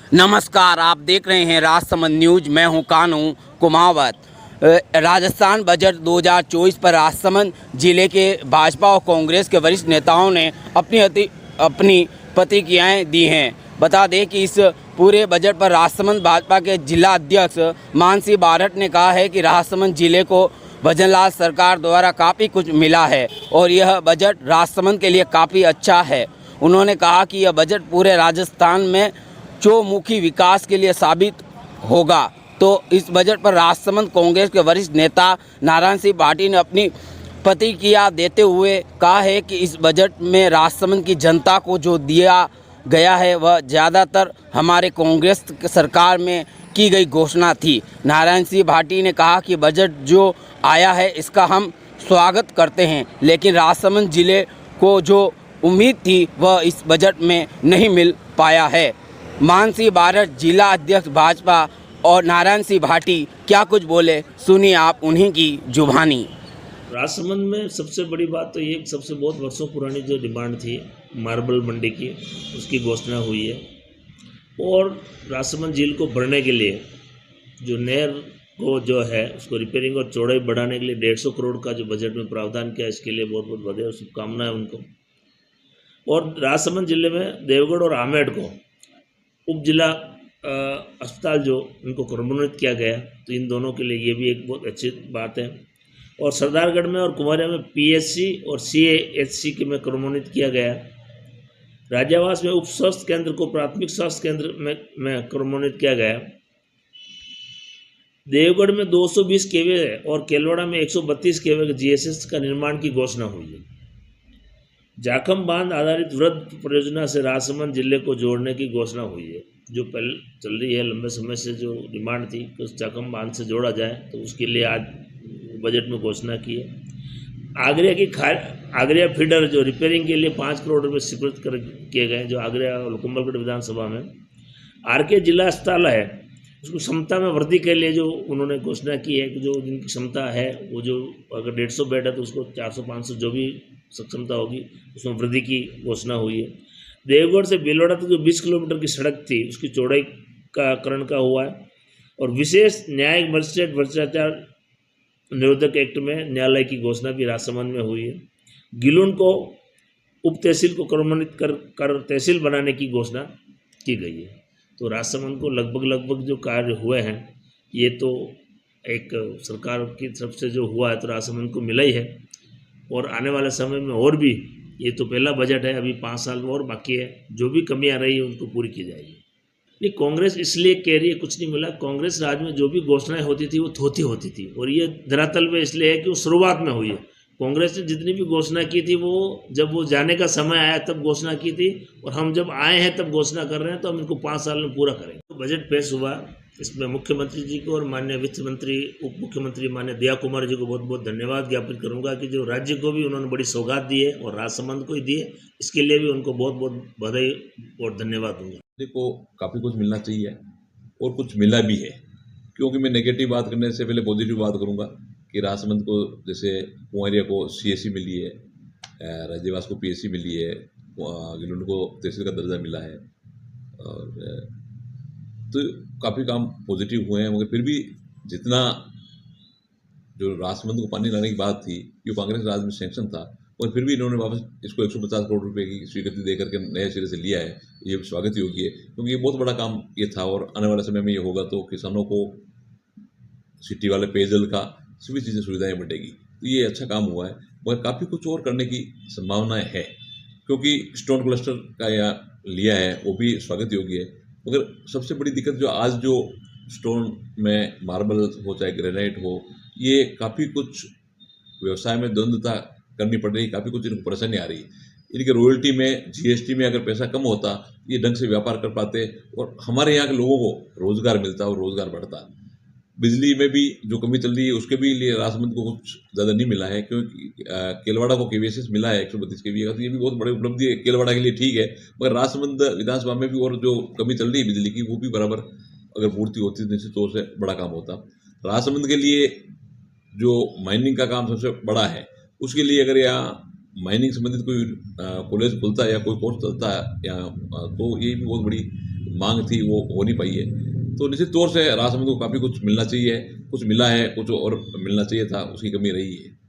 नमस्कार, आप देख रहे हैं राजसमंद न्यूज। मैं हूं कानू कुमावत। राजस्थान बजट 2024 पर राजसमंद जिले के भाजपा और कांग्रेस के वरिष्ठ नेताओं ने अपनी प्रतिक्रियाएं दी हैं। बता दें कि इस पूरे बजट पर राजसमंद भाजपा के जिला अध्यक्ष मानसी बारट ने कहा है कि राजसमंद जिले को भजनलाल सरकार द्वारा काफ़ी कुछ मिला है और यह बजट राजसमंद के लिए काफ़ी अच्छा है। उन्होंने कहा कि यह बजट पूरे राजस्थान में चौमुखी विकास के लिए साबित होगा। तो इस बजट पर राजसमंद कांग्रेस के वरिष्ठ नेता नारायण सिंह भाटी ने अपनी प्रतिक्रिया देते हुए कहा है कि इस बजट में राजसमंद की जनता को जो दिया गया है वह ज़्यादातर हमारे कांग्रेस सरकार में की गई घोषणा थी। नारायण सिंह भाटी ने कहा कि बजट जो आया है इसका हम स्वागत करते हैं, लेकिन राजसमंद जिले को जो उम्मीद थी वह इस बजट में नहीं मिल पाया है। मानसी बारट जिला अध्यक्ष भाजपा और नारायण सिंह भाटी क्या कुछ बोले, सुनिए आप उन्हीं की जुबानी। राजसमंद में सबसे बड़ी बात तो ये सबसे बहुत वर्षों पुरानी जो डिमांड थी मार्बल मंडी की, उसकी घोषणा हुई है। और राजसमंद झील को भरने के लिए जो नहर को जो है उसको रिपेयरिंग और चौड़ाई बढ़ाने के लिए 150 करोड़ का जो बजट में प्रावधान किया, इसके लिए बहुत बहुत बधाई और शुभकामनाएं उनको। और राजसमंद जिले में देवगढ़ और आमेड को उप जिला अस्पताल जो उनको क्रमोन्नत किया गया, तो इन दोनों के लिए ये भी एक बहुत अच्छी बात है। और सरदारगढ़ में और कुमारिया में पीएचसी और सीएचसी के में क्रमोन्नत किया गया। राज्यावास में उप स्वास्थ्य केंद्र को प्राथमिक स्वास्थ्य केंद्र में क्रमोन्नत किया गया। देवगढ़ में 220 केवे और केलवाड़ा में 132 केवे जीएसएस का निर्माण की घोषणा हुई है। जाखम बांध आधारित वृद्ध परियोजना से राजसमंद जिले को जोड़ने की घोषणा हुई है, जो पहले चल रही है लंबे समय से जो डिमांड थी कि उस जाखम बांध से जोड़ा जाए, तो उसके लिए आज बजट में घोषणा की है। आगरिया फीडर जो रिपेयरिंग के लिए 5 करोड़ रुपये स्वीकृत किए गए, जो आगरिया कुंभलगढ़ विधानसभा में। आरके जिला अस्पताल है, उसको क्षमता में वृद्धि के लिए जो उन्होंने घोषणा की है कि जो जिनकी क्षमता है वो जो अगर 150 बेड है तो उसको 400-500 जो भी सक्षमता होगी उसमें वृद्धि की घोषणा हुई है। देवगढ़ से बेलवाड़ा तक जो 20 किलोमीटर की सड़क थी उसकी चौड़ाई का करण का हुआ है। और विशेष न्यायिक मजिस्ट्रेट भ्रष्टाचार निरोधक एक्ट में न्यायालय की घोषणा भी राजसमंद में हुई है। गिलुन को उप तहसील को क्रमोन्नत कर तहसील बनाने की घोषणा की गई है। तो राजसमंद को लगभग जो कार्य हुए हैं ये तो एक सरकार की तरफ से जो हुआ है तो राजसमंद को मिला ही है। और आने वाले समय में और भी, ये तो पहला बजट है, अभी 5 साल में और बाकी है, जो भी कमियां रही है उनको पूरी की जाएगी। नहीं, कांग्रेस इसलिए कह रही है कुछ नहीं मिला। कांग्रेस राज में जो भी घोषणाएं होती थी वो थोथी होती थी, और ये धरातल में इसलिए है कि वो शुरुआत में हुई है। कांग्रेस ने जितनी भी घोषणा की थी वो जब वो जाने का समय आया तब घोषणा की थी, और हम जब आए हैं तब घोषणा कर रहे हैं, तो हम इनको 5 साल में पूरा करेंगे। तो बजट पेश हुआ, इसमें मुख्यमंत्री जी को और माननीय वित्त मंत्री, उप मुख्यमंत्री माननीय दया कुमार जी को बहुत बहुत धन्यवाद ज्ञापित करूंगा कि जो राज्य को भी उन्होंने बड़ी सौगात दी है और राजसमंद को ही दी है, इसके लिए भी उनको बहुत बहुत बधाई और धन्यवाद दूंगा। देखो, काफ़ी कुछ मिलना चाहिए और कुछ मिला भी है, क्योंकि मैं नेगेटिव बात करने से पहले पॉजिटिव बात करूंगा कि राजसमंद को जैसे कुंवरिया को सीएससी मिली है, राज्यवास को पीएससी मिली है, गिलुंड को तहसील का दर्जा मिला है, और तो काफ़ी काम पॉजिटिव हुए हैं। मगर फिर भी जितना जो राजसमंद को पानी लाने की बात थी ये कांग्रेस राज में सैंक्शन था, और फिर भी इन्होंने वापस इसको 150 करोड़ रुपए की स्वीकृति देकर के नए सिरे से लिया है। ये स्वागत योग्य है, क्योंकि ये बहुत बड़ा काम ये था, और आने वाले समय में ये होगा तो किसानों को सिटी वाले पेयजल का सभी चीज़ें सुविधाएं बढ़ेगी। तो ये अच्छा काम हुआ है, मगर काफ़ी कुछ और करने की संभावनाएं है, क्योंकि स्टोन क्लस्टर का यहाँ लिया है वो भी स्वागत योग्य है। मगर सबसे बड़ी दिक्कत जो आज जो स्टोन में मार्बल हो चाहे ग्रेनाइट हो, ये काफ़ी कुछ व्यवसाय में द्वंद्वता करनी पड़ रही, काफ़ी कुछ इनको परेशानी आ रही है। इनके रॉयल्टी में, जीएसटी में अगर पैसा कम होता ये ढंग से व्यापार कर पाते और हमारे यहाँ के लोगों को रोजगार मिलता और रोजगार बढ़ता। बिजली में भी जो कमी चल रही है उसके भी लिए राजसमंद को कुछ ज़्यादा नहीं मिला है, क्योंकि केलवाड़ा को केवीएसएस मिला है 132 केवी का, तो ये भी बहुत बड़ी उपलब्धि है केलवाड़ा के लिए, ठीक है। मगर राजसमंद विधानसभा में भी और जो कमी चल रही है बिजली की वो भी बराबर अगर पूर्ति होती तो निश्चित तौर से बड़ा काम होता। राजसमंद के लिए जो माइनिंग का काम सबसे बड़ा है, उसके लिए अगर यहाँ माइनिंग संबंधित कोई कॉलेज खुलता है या कोई कोर्स चलता है यहाँ, तो ये भी बहुत बड़ी मांग थी वो हो नहीं पाई है। तो निश्चित तौर से राजसमंद को काफ़ी कुछ मिलना चाहिए, कुछ मिला है, कुछ और मिलना चाहिए था, उसकी कमी रही है।